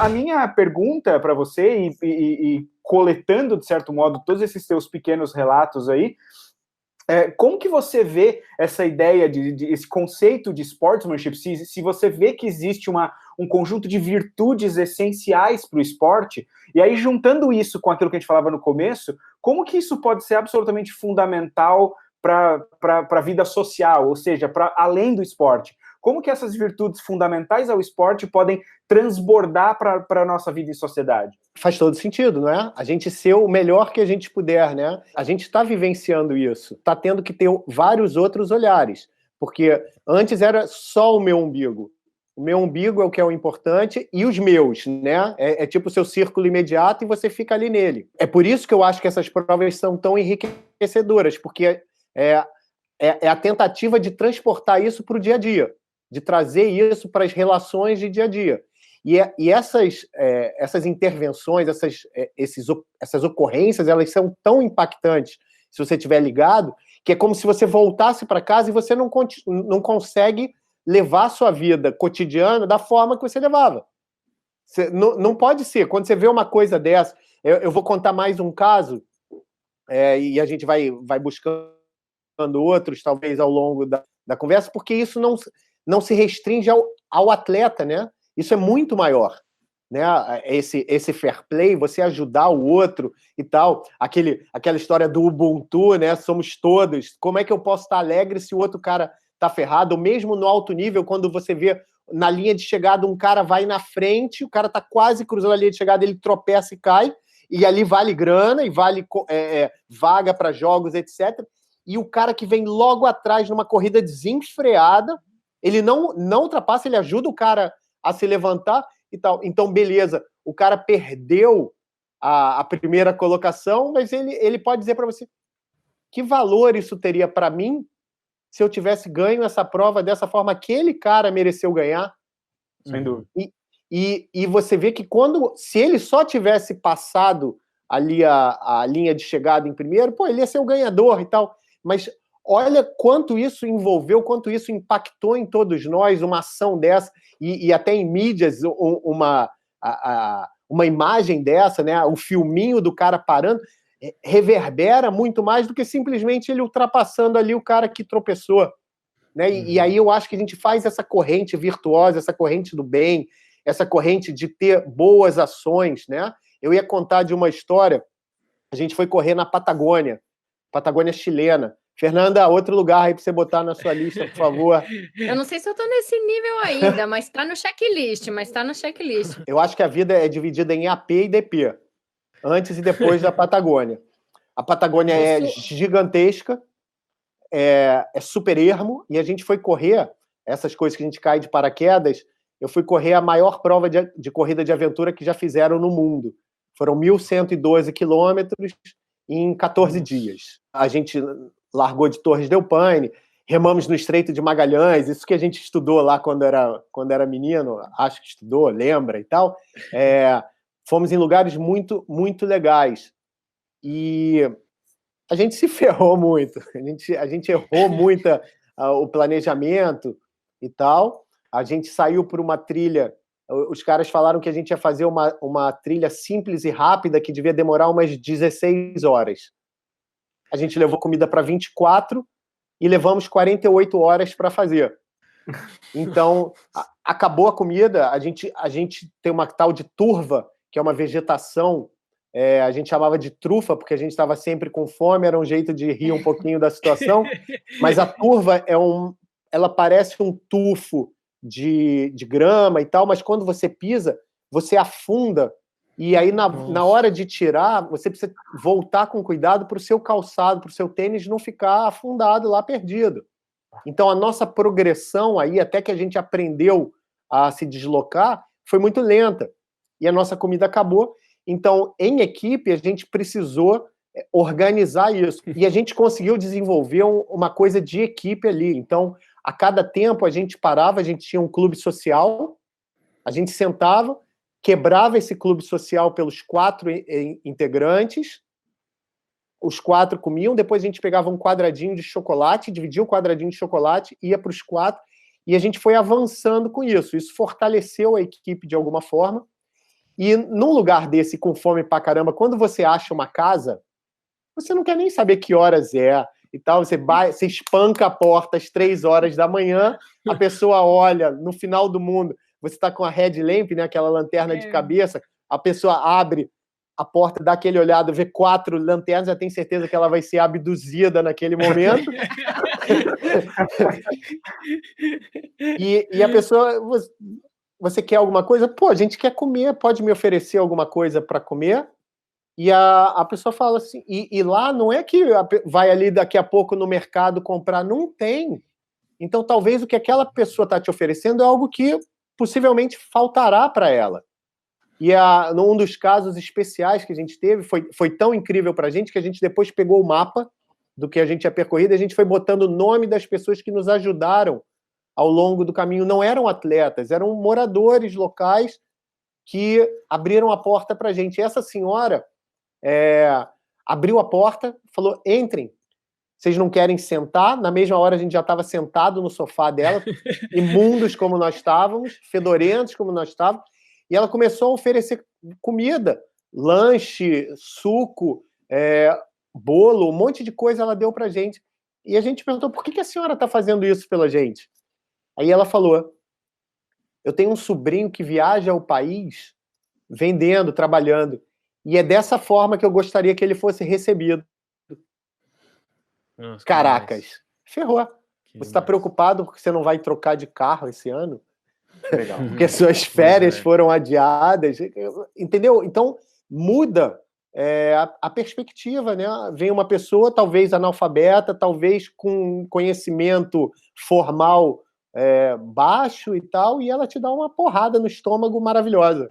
a minha pergunta para você, e coletando, de certo modo, todos esses teus pequenos relatos aí, como que você vê essa ideia, esse conceito de sportsmanship, se você vê que existe um conjunto de virtudes essenciais para o esporte, e aí juntando isso com aquilo que a gente falava no começo, como que isso pode ser absolutamente fundamental para a vida social, ou seja, para além do esporte? Como que essas virtudes fundamentais ao esporte podem transbordar para a nossa vida em sociedade? Faz todo sentido, não é? A gente ser o melhor que a gente puder, né? A gente está vivenciando isso, está tendo que ter vários outros olhares, porque antes era só o meu umbigo. O meu umbigo é o que é o importante e os meus, né? É tipo o seu círculo imediato e você fica ali nele. É por isso que eu acho que essas provas são tão enriquecedoras, porque é a tentativa de transportar isso para o dia a dia, de trazer isso para as relações de dia a dia. E essas intervenções, essas ocorrências, elas são tão impactantes, se você estiver ligado, que é como se você voltasse para casa e você não consegue levar a sua vida cotidiana da forma que você levava. Não pode ser. Quando você vê uma coisa dessa, eu vou contar mais um caso, e a gente vai buscando outros, talvez, ao longo da conversa, porque isso não se restringe ao atleta, né? Isso é muito maior, né? Esse fair play, você ajudar o outro e tal, aquela história do Ubuntu, né? Somos todos. Como é que eu posso estar alegre se o outro cara tá ferrado? Ou mesmo no alto nível, quando você vê na linha de chegada um cara vai na frente, o cara tá quase cruzando a linha de chegada, ele tropeça e cai, e ali vale grana, e vale vaga para jogos, etc. E o cara que vem logo atrás numa corrida desenfreada, ele não ultrapassa, ele ajuda o cara a se levantar e tal. Então, beleza, o cara perdeu a primeira colocação, mas ele pode dizer para você que valor isso teria para mim se eu tivesse ganho essa prova dessa forma, aquele cara mereceu ganhar. Sem dúvida. E você vê que se ele só tivesse passado ali a linha de chegada em primeiro, pô, ele ia ser o ganhador e tal. Mas olha quanto isso envolveu, quanto isso impactou em todos nós, uma ação dessa, e até em mídias, uma imagem dessa, né? O filminho do cara parando, reverbera muito mais do que simplesmente ele ultrapassando ali o cara que tropeçou. Né? E aí eu acho que a gente faz essa corrente virtuosa, essa corrente do bem, essa corrente de ter boas ações. Né? Eu ia contar de uma história, a gente foi correr na Patagônia chilena. Fernanda, outro lugar aí para você botar na sua lista, por favor. Eu não sei se eu tô nesse nível ainda, mas tá no checklist, Eu acho que a vida é dividida em AP e DP, antes e depois da Patagônia. A Patagônia é gigantesca, é super ermo, e a gente foi correr, essas coisas que a gente cai de paraquedas, eu fui correr a maior prova de corrida de aventura que já fizeram no mundo. Foram 1.112 quilômetros em 14 dias. A gente largou de Torres del Paine, remamos no Estreito de Magalhães, isso que a gente estudou lá quando era menino, acho que estudou, lembra e tal. Fomos em lugares muito, muito legais. E a gente se ferrou muito, a gente errou muito o planejamento e tal. A gente saiu por uma trilha, os caras falaram que a gente ia fazer uma trilha simples e rápida que devia demorar umas 16 horas. A gente levou comida para 24 e levamos 48 horas para fazer. Então, acabou a comida, a gente tem uma tal de turva, que é uma vegetação, a gente chamava de trufa, porque a gente estava sempre com fome, era um jeito de rir um pouquinho da situação, mas a turva ela parece um tufo de grama e tal, mas quando você pisa, você afunda, e aí na hora de tirar, você precisa voltar com cuidado para o seu calçado, para o seu tênis não ficar afundado lá, perdido. Então a nossa progressão aí, até que a gente aprendeu a se deslocar, foi muito lenta, e a nossa comida acabou. Então, em equipe, a gente precisou organizar isso. E a gente conseguiu desenvolver uma coisa de equipe ali. Então, a cada tempo, a gente parava, a gente tinha um clube social, a gente sentava, quebrava esse clube social pelos 4 integrantes, os 4 comiam, depois a gente pegava um quadradinho de chocolate, dividia o quadradinho de chocolate, ia para os 4, e a gente foi avançando com isso. Isso fortaleceu a equipe de alguma forma, E num lugar desse, com fome pra caramba, quando você acha uma casa, você não quer nem saber que horas é e tal. Você espanca a porta às 3 horas da manhã, a pessoa olha, no final do mundo, você tá com a headlamp, né, aquela lanterna de cabeça, a pessoa abre a porta, dá aquele olhado, vê 4 lanternas, já tem certeza que ela vai ser abduzida naquele momento. e a pessoa... Você quer alguma coisa? Pô, a gente quer comer, pode me oferecer alguma coisa para comer? E a pessoa fala assim, e lá não é que vai ali daqui a pouco no mercado comprar, não tem. Então talvez o que aquela pessoa está te oferecendo é algo que possivelmente faltará para ela. E num dos casos especiais que a gente teve, foi tão incrível para a gente que a gente depois pegou o mapa do que a gente tinha percorrido e a gente foi botando o nome das pessoas que nos ajudaram ao longo do caminho. Não eram atletas, eram moradores locais que abriram a porta para a gente. E essa senhora abriu a porta, falou, entrem, vocês não querem sentar? Na mesma hora a gente já estava sentado no sofá dela, imundos como nós estávamos, fedorentos como nós estávamos, e ela começou a oferecer comida, lanche, suco, bolo, um monte de coisa ela deu pra gente. E a gente perguntou, por que a senhora está fazendo isso pela gente? Aí ela falou, eu tenho um sobrinho que viaja ao país vendendo, trabalhando, e é dessa forma que eu gostaria que ele fosse recebido. Nossa, Caracas, ferrou. Você está preocupado porque você não vai trocar de carro esse ano? Legal. Porque suas férias foram adiadas, entendeu? Então, muda a perspectiva, né? Vem uma pessoa, talvez analfabeta, talvez com conhecimento formal baixo e tal, e ela te dá uma porrada no estômago maravilhosa.